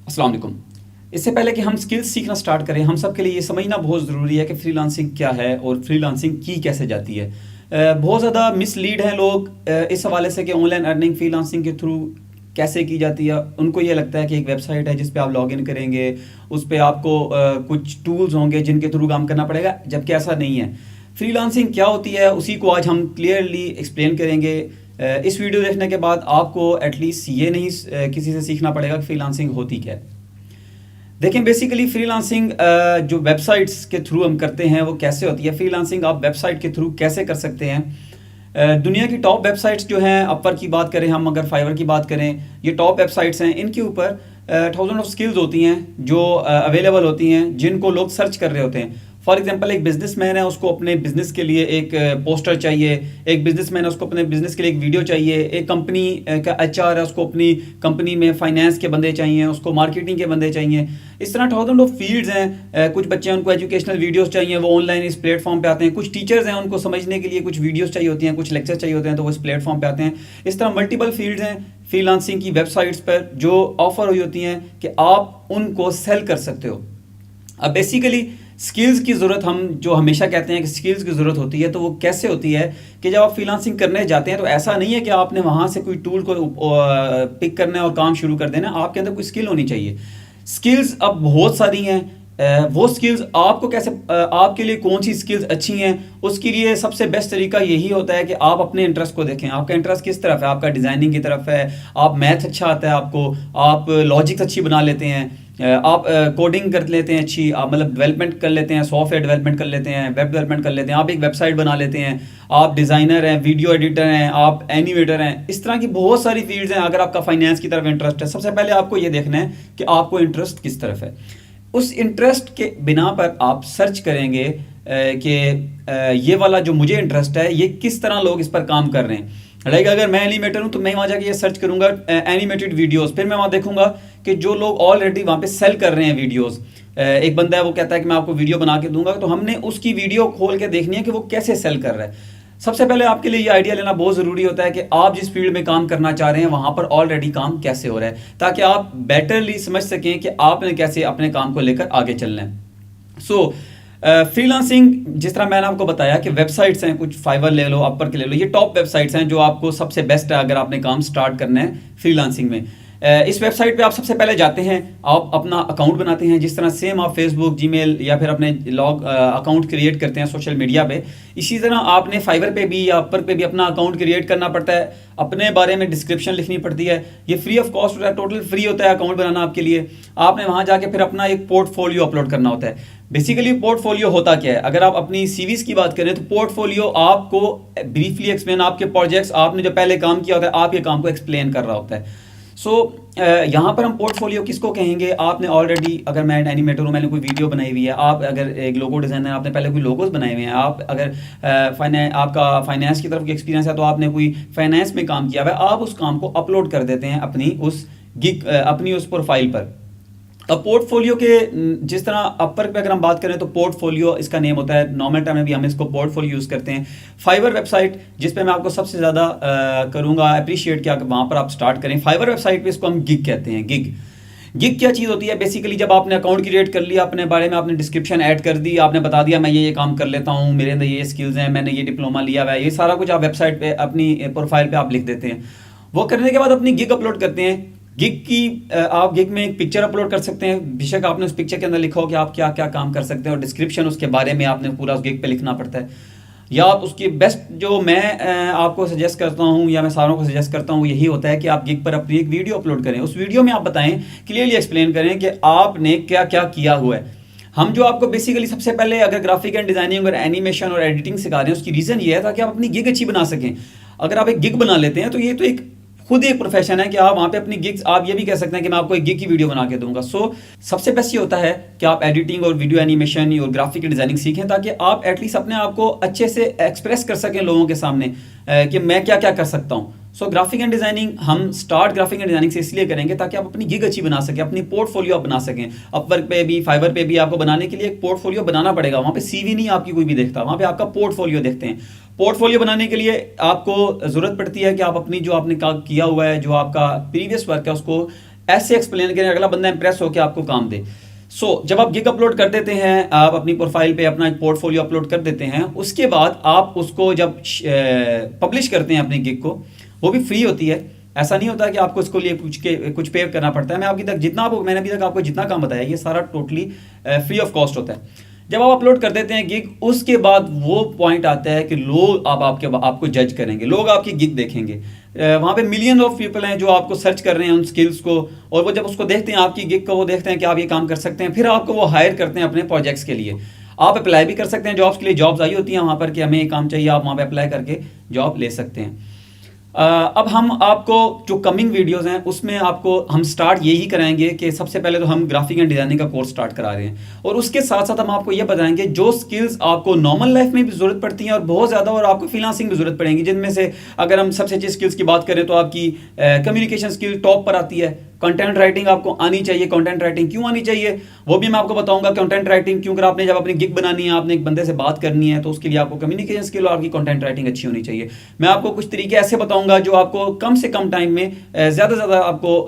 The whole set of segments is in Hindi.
अस्सलाम वालेकुम। इससे पहले कि हम स्किल्स सीखना स्टार्ट करें, हम सब के लिए ये समझना बहुत ज़रूरी है कि फ्रीलांसिंग क्या है और फ्रीलांसिंग की कैसे जाती है। बहुत ज़्यादा मिसलीड हैं लोग इस हवाले से कि ऑनलाइन अर्निंग फ्रीलांसिंग के थ्रू कैसे की जाती है। उनको ये लगता है कि एक वेबसाइट है जिस पे आप लॉगिन करेंगे, उस पे आपको कुछ टूल्स होंगे जिनके थ्रू काम करना पड़ेगा, जबकि ऐसा नहीं है। फ्रीलांसिंग क्या होती है उसी को आज हम क्लियरली एक्सप्लेन करेंगे। इस वीडियो देखने के बाद आपको एटलीस्ट ये नहीं किसी से सीखना पड़ेगा कि फ्रीलांसिंग होती क्या है। देखें, बेसिकली फ्रीलांसिंग जो वेबसाइट्स के थ्रू हम करते हैं वो कैसे होती है। फ्रीलांसिंग आप वेबसाइट के थ्रू कैसे कर सकते हैं। दुनिया की टॉप वेबसाइट्स जो हैं, अपवर की बात करें हम, अगर फाइवर की बात करें, ये टॉप वेबसाइट्स हैं। इनके ऊपर थाउजेंड ऑफ स्किल्स होती हैं जो अवेलेबल होती हैं, जिनको लोग सर्च कर रहे होते हैं। फॉर एग्जांपल, एक बिजनेसमैन है, उसको अपने बिजनेस के लिए एक पोस्टर चाहिए। एक बिजनेसमैन है, उसको अपने बिजनेस के लिए एक वीडियो चाहिए। एक कंपनी का एचआर है, उसको अपनी कंपनी में फाइनेंस के बंदे चाहिए, उसको मार्केटिंग के बंदे चाहिए। इस तरह थाउजेंड ऑफ फील्ड्स हैं। कुछ बच्चे हैं, उनको एजुकेशनल वीडियोस चाहिए, वो ऑनलाइन इस प्लेटफॉर्म पे आते हैं। कुछ टीचर्स हैं, उनको समझने के लिए कुछ वीडियोस चाहिए होती हैं, कुछ लेक्चर चाहिए होते हैं, तो वो इस प्लेटफॉर्म पे आते हैं। इस तरह मल्टीपल फील्ड्स हैं फ्रीलांसिंग की वेबसाइट्स पर जो ऑफर हुई होती हैं कि आप उनको सेल कर सकते हो। अब बेसिकली स्किल्स की ज़रूरत, हम जो हमेशा कहते हैं कि स्किल्स की ज़रूरत होती है, तो वो कैसे होती है कि जब आप फ्रीलांसिंग करने जाते हैं तो ऐसा नहीं है कि आपने वहाँ से कोई टूल को पिक करना है और काम शुरू कर देना। आपके अंदर कोई स्किल होनी चाहिए। स्किल्स अब बहुत सारी हैं। वो स्किल्स आपको कैसे, आपके लिए कौन सी स्किल्स अच्छी हैं, उसके लिए सबसे बेस्ट तरीका यही होता है कि आप अपने इंटरेस्ट को देखें। आपका इंटरेस्ट किस तरफ है? आपका डिज़ाइनिंग की तरफ है, आप मैथ अच्छा आता है आपको, आप लॉजिक्स अच्छी बना लेते हैं, आप कोडिंग कर लेते हैं अच्छी, आप मतलब डेवलपमेंट कर लेते हैं, सॉफ्टवेयर डेवलपमेंट कर लेते हैं, वेब डेवलपमेंट कर लेते हैं, आप एक वेबसाइट बना लेते हैं, आप डिज़ाइनर हैं, वीडियो एडिटर हैं, आप एनिमेटर हैं। इस तरह की बहुत सारी फील्ड्स हैं। अगर आपका फाइनेंस की तरफ इंटरेस्ट है, सबसे पहले आपको ये देखना है कि आपको इंटरेस्ट किस तरफ है। उस इंटरेस्ट के बिना पर आप सर्च करेंगे कि ये वाला जो मुझे इंटरेस्ट है, ये किस तरह लोग इस पर काम कर रहे हैं। लाइक अगर मैं एनिमेटर हूँ तो मैं वहाँ जाके ये सर्च करूँगा एनिमेटेड वीडियोस। फिर मैं वहाँ देखूंगा कि जो लोग ऑलरेडी वहाँ पे सेल कर रहे हैं वीडियोस। एक बंदा है, वो कहता है कि मैं आपको वीडियो बना के दूंगा, तो हमने उसकी वीडियो खोल के देखनी है कि वो कैसे सेल कर रहा है। सबसे पहले आपके लिए ये आइडिया लेना बहुत ज़रूरी होता है कि आप जिस फील्ड में काम करना चाह रहे हैं वहाँ पर ऑलरेडी काम कैसे हो रहा है, ताकि आप बेटरली समझ सकें कि आपने कैसे अपने काम को लेकर आगे चलना है। सो फ्रीलांसिंग, जिस तरह मैंने आपको बताया कि वेबसाइट्स हैं, कुछ फाइवर ले लो, अपवर के ले लो, ये टॉप वेबसाइट्स हैं जो आपको सबसे बेस्ट है अगर आपने काम स्टार्ट करना है फ्रीलांसिंग में। इस वेबसाइट पे आप सबसे पहले जाते हैं, आप अपना अकाउंट बनाते हैं। जिस तरह सेम आप फेसबुक, जीमेल या फिर अपने लॉग अकाउंट क्रिएट करते हैं सोशल मीडिया पे, इसी तरह आपने फाइवर पे भी या अपवर पे भी अपना अकाउंट क्रिएट करना पड़ता है। अपने बारे में डिस्क्रिप्शन लिखनी पड़ती है। ये फ्री ऑफ कॉस्ट होता है, टोटल फ्री होता है अकाउंट बनाना आपके लिए। आपने वहाँ जाके फिर अपना एक पोर्टफोलियो अपलोड करना होता है। बेसिकली पोर्टफोलियो होता क्या है? अगर आप अपनी सीवीज की बात करें तो पोर्टफोलियो आपको ब्रीफली एक्सप्लेन, आपके प्रोजेक्ट्स, आपने जो पहले काम किया होता है, आपके काम को एक्सप्लेन कर रहा होता है। सो यहाँ पर हम पोर्टफोलियो किसको कहेंगे? आपने ऑलरेडी, अगर मैं एनिमेटर हूँ, मैंने कोई वीडियो बनाई हुई है, आप अगर एक लोगो डिज़ाइनर, आपने पहले कोई लोगोस बनाए हुए हैं, आप अगर आपका फाइनेंस की तरफ की एक्सपीरियंस है तो आपने कोई फाइनेंस में काम किया हुआ है, आप उस काम को अपलोड कर देते हैं अपनी उस अपनी उस प्रोफाइल पर। अब पोर्टफोलियो के, जिस तरह अपर पे अगर हम बात करें तो पोर्टफोलियो इसका नेम होता है। नॉर्मल टाइम में भी हम इसको पोर्टफोलियो यूज़ करते हैं। फाइवर वेबसाइट, जिस पे मैं आपको सबसे ज़्यादा करूँगा अप्रिशिएट कि वहाँ पर आप स्टार्ट करें। फाइवर वेबसाइट पे इसको हम गिग कहते हैं। गिग क्या चीज़ होती है? बेसिकली जब आपने अकाउंट क्रिएट कर लिया, अपने बारे में आपने डिस्क्रिप्शन ऐड कर दी, आपने बता दिया मैं ये काम कर लेता हूँ, मेरे अंदर ये स्किल्स हैं, मैंने ये डिप्लोमा लिया हुआ है, ये सारा कुछ आप वेबसाइट पे अपनी प्रोफाइल पे आप लिख देते हैं। वो करने के बाद अपनी गिग अपलोड करते हैं। गिग की आप गिग में एक पिक्चर अपलोड कर सकते हैं। बेशक आपने उस पिक्चर के अंदर लिखा हो कि आप क्या क्या काम कर सकते हैं, और डिस्क्रिप्शन उसके बारे में आपने पूरा उस गिग पे लिखना पड़ता है। या आप उसकी बेस्ट, जो मैं आपको सजेस्ट करता हूँ या मैं सारों को सजेस्ट करता हूँ, यही होता है कि आप गिग पर अपनी एक वीडियो अपलोड करें। उस वीडियो में आप बताएं, क्लियरली एक्सप्लेन करें कि आपने क्या क्या किया हुआ है। हम जो आपको बेसिकली सबसे पहले अगर ग्राफिक एंड डिजाइनिंग और एनिमेशन और एडिटिंग सिखा रहे हैं, उसकी रीज़न ये है ताकि आप अपनी गिग अच्छी बना सकें। अगर आप एक गिग बना लेते हैं तो ये तो एक खुद एक प्रोफेशन है कि आप वहाँ पे अपनी गिग्स, आप ये भी कह सकते हैं कि मैं आपको एक गिग की वीडियो बना के दूंगा। सो सबसे बेस्ट ये होता है कि आप एडिटिंग और वीडियो एनिमेशन और ग्राफिक डिजाइनिंग सीखें, ताकि आप एटलीस्ट अपने आप को अच्छे से एक्सप्रेस कर सकें लोगों के सामने कि मैं क्या क्या कर सकता हूँ। सो ग्राफिक एंड डिजाइनिंग, हम स्टार्ट ग्राफिक एंड डिजाइनिंग से इसलिए करेंगे ताकि आप अपनी गिग अच्छी बना सकें, अपनी पोर्टफोलियो आप बना सकें। अपवर्क पे भी, फाइवर पे भी आपको बनाने के लिए एक पोर्टफोलियो बनाना पड़ेगा। वहाँ पे सीवी नहीं आपकी कोई भी देखता, वहाँ पे आपका पोर्टफोलियो देखते हैं। पोर्टफोलियो बनाने के लिए आपको ज़रूरत पड़ती है कि आप अपनी जो आपने किया हुआ है, जो आपका प्रीवियस वर्क है, उसको ऐसे एक्सप्लेन करें अगला बंदा इंप्रेस होकर आपको काम दे। जब आप गिग अपलोड कर देते हैं, आप अपनी प्रोफाइल पे अपना पोर्टफोलियो अपलोड कर देते हैं, उसके बाद आप उसको जब पब्लिश करते हैं अपनी गिग को, वो भी फ्री होती है। ऐसा नहीं होता कि आपको इसको लिए कुछ पे करना पड़ता है। मैंने अभी तक आपको जितना काम बताया ये सारा टोटली फ्री ऑफ कॉस्ट होता है। जब आप अपलोड कर देते हैं गिग, उसके बाद वो पॉइंट आता है कि लोग आपको जज करेंगे, लोग आपकी गिग देखेंगे। वहाँ पे मिलियन ऑफ पीपल हैं जो आपको सर्च कर रहे हैं उन स्किल्स को, और वो जब उसको देखते हैं आपकी गिग को, वो देखते हैं कि आप ये काम कर सकते हैं, फिर आपको वो हायर करते हैं अपने प्रोजेक्ट्स के लिए। आप अप्लाई भी कर सकते हैं जॉब्स के लिए, जॉब्स आई होती हैं वहाँ पर कि हमें ये काम चाहिए, आप वहाँ पे अप्लाई करके जॉब ले सकते हैं। अब हम आपको जो कमिंग वीडियोस हैं उसमें आपको हम स्टार्ट यही कराएंगे कि सबसे पहले तो हम ग्राफिक एंड डिजाइनिंग का कोर्स स्टार्ट करा रहे हैं, और उसके साथ साथ हम आपको ये बताएंगे जो स्किल्स आपको नॉर्मल लाइफ में भी ज़रूरत पड़ती हैं और बहुत ज़्यादा, और आपको फ्रीलांसिंग में ज़रूरत पड़ेंगी, जिनमें से अगर हम सबसे अच्छी स्किल्स की बात करें तो आपकी कम्युनिकेशन स्किल टॉप पर आती है। कंटेंट राइटिंग आपको आनी चाहिए। कंटेंट राइटिंग क्यों आनी चाहिए वो भी मैं आपको बताऊंगा। कंटेंट राइटिंग क्यों, अगर आपने जब अपनी गिग बनानी है, आपने एक बंदे से बात करनी है, तो उसके लिए आपको कम्युनिकेशन स्किल और आपकी कंटेंट राइटिंग अच्छी होनी चाहिए। मैं आपको कुछ तरीके ऐसे बताऊंगा जो आपको कम से कम टाइम में ज़्यादा से ज़्यादा आपको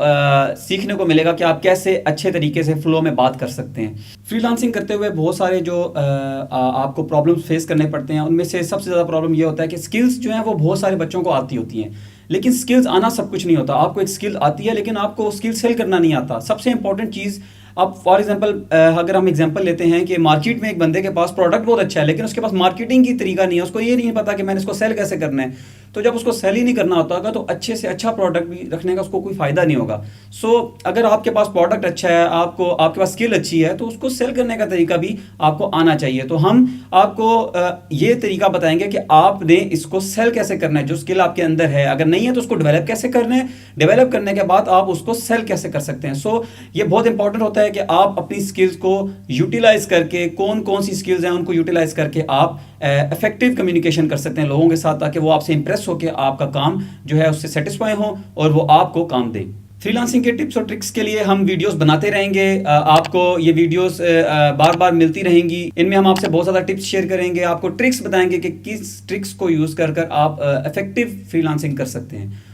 सीखने को मिलेगा कि आप कैसे अच्छे तरीके से फ्लो में बात कर सकते हैं। फ्रीलांसिंग करते हुए बहुत सारे जो आपको प्रॉब्लम्स फेस करने पड़ते हैं, उनमें से सबसे ज़्यादा प्रॉब्लम ये होता है कि स्किल्स जो हैं वो बहुत सारे बच्चों को आती होती हैं, लेकिन स्किल्स आना सब कुछ नहीं होता। आपको एक स्किल आती है लेकिन आपको स्किल सेल करना नहीं आता। सबसे इंपॉर्टेंट चीज़, अब फॉर एग्जांपल अगर हम एग्जांपल लेते हैं कि मार्केट में एक बंदे के पास प्रोडक्ट बहुत अच्छा है लेकिन उसके पास मार्केटिंग की तरीका नहीं है, उसको ये नहीं पता कि मैंने इसको सेल कैसे करना है, तो जब उसको सेल ही नहीं करना होता होगा तो अच्छे से अच्छा प्रोडक्ट भी रखने का उसको कोई फ़ायदा नहीं होगा। अगर आपके पास प्रोडक्ट अच्छा है, आपके पास स्किल अच्छी है, तो उसको सेल करने का तरीका भी आपको आना चाहिए। तो हम आपको ये तरीका बताएंगे कि आपने इसको सेल कैसे करना है, जो स्किल आपके अंदर है। अगर नहीं है तो उसको डेवलप कैसे करना है, डेवलप करने के बाद आप उसको सेल कैसे कर सकते हैं। ये बहुत इंपॉर्टेंट होता है कि आप अपनी स्किल्स को यूटिलाइज करके, कौन कौन सी स्किल्स हैं उनको यूटिलाइज करके आप इफेक्टिव कम्युनिकेशन कर सकते हैं लोगों के साथ, ताकि वो आपसे इंप्रेस होकर आपका काम जो है उससे सेटिस्फाई हो और वो आपको काम दे। फ्रीलांसिंग के टिप्स और ट्रिक्स के लिए हम वीडियोस बनाते रहेंगे। आपको ये वीडियोस बार बार मिलती रहेंगी। इनमें हम आपसे बहुत ज़्यादा टिप्स शेयर करेंगे, आपको ट्रिक्स बताएंगे कि किस ट्रिक्स को यूज़ कर आप इफेक्टिव फ्रीलांसिंग कर सकते हैं।